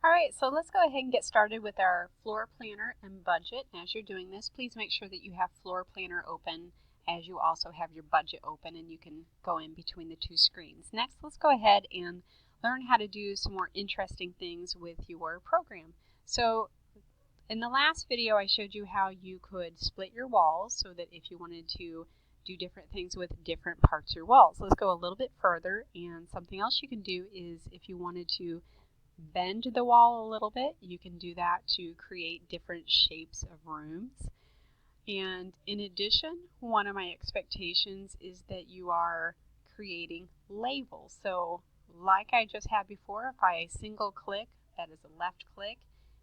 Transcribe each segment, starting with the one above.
Alright, so let's go ahead and get started with our floor planner and budget. As you're doing this, please make sure that you have floor planner open as you also have your budget open, and you can go in between the two screens. Next, let's go ahead and learn how to do some more interesting things with your program. So in the last video, I showed you how you could split your walls so that if you wanted to do different things with different parts of your walls. Let's go a little bit further, and something else you can do is if you wanted to bend the wall a little bit, you can do that to create different shapes of rooms. And in addition, one of my expectations is that you are creating labels. So like I just had before, if I single click, that is a left click.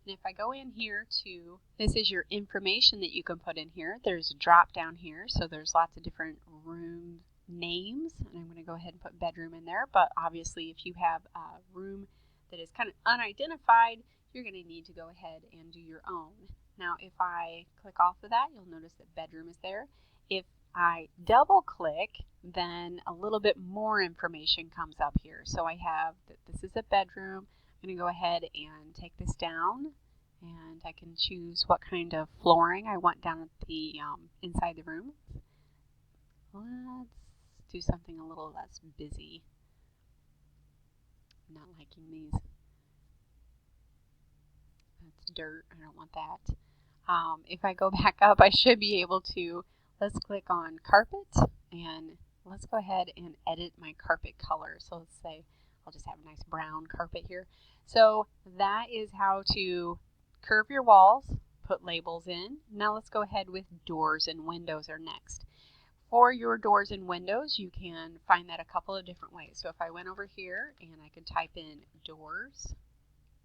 And if I go in here to, this is your information that you can put in here. There's a drop down here, so there's lots of different room names. And I'm going to go ahead and put bedroom in there. But obviously if you have a room that is kind of unidentified, you're going to need to go ahead and do your own. Now if I click off of that, you'll notice that bedroom is there. If I double click, then a little bit more information comes up here. So I have that this is a bedroom. I'm going to go ahead and take this down, and I can choose what kind of flooring I want down at the inside the room. Let's do something a little less busy. I'm not liking these. That's dirt. I don't want that. If I go back up, I should be able to, let's click on carpet, and let's go ahead and edit my carpet color. So let's say I'll just have a nice brown carpet here. So that is how to curve your walls, put labels in. Now let's go ahead with doors and windows are next. For your doors and windows, you can find that a couple of different ways. So if I went over here and I could type in doors,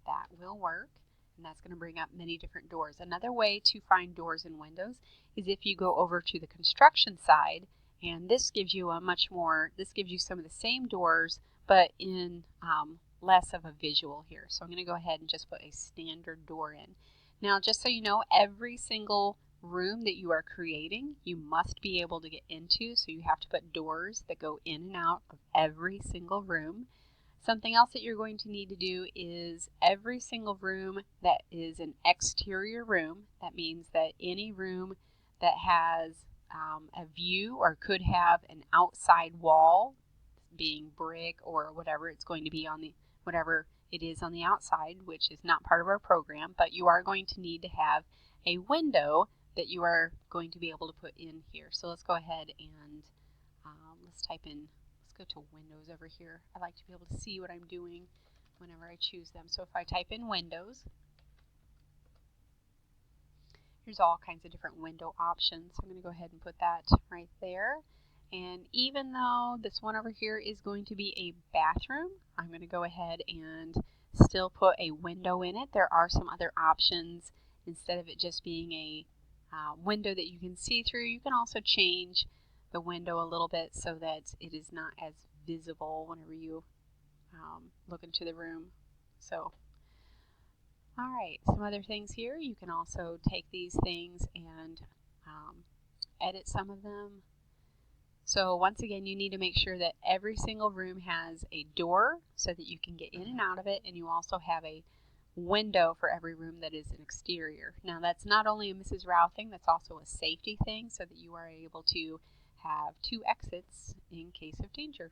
that will work. And that's going to bring up many different doors. Another way to find doors and windows is if you go over to the construction side, and this gives you this gives you some of the same doors, but in less of a visual here. So I'm going to go ahead and just put a standard door in. Now, just so you know, every single room that you are creating, you must be able to get into, so you have to put doors that go in and out of every single room. Something else that you're going to need to do is every single room that is an exterior room, that means that any room that has a view or could have an outside wall, being brick or whatever it's going to be on the, whatever it is on the outside, which is not part of our program, but you are going to need to have a window that you are going to be able to put in here. So let's go ahead and let's type in, let's go to windows over here. I like to be able to see what I'm doing whenever I choose them. So if I type in windows, here's all kinds of different window options. I'm going to go ahead and put that right there. And even though this one over here is going to be a bathroom, I'm going to go ahead and still put a window in it. There are some other options. Instead of it just being a window that you can see through, you can also change the window a little bit so that it is not as visible whenever you look into the room. So, alright, some other things here. You can also take these things and edit some of them. So once again, you need to make sure that every single room has a door so that you can get in and out of it, and you also have a window for every room that is an exterior. Now that's not only a Mrs. Rao thing, that's also a safety thing so that you are able to have two exits in case of danger.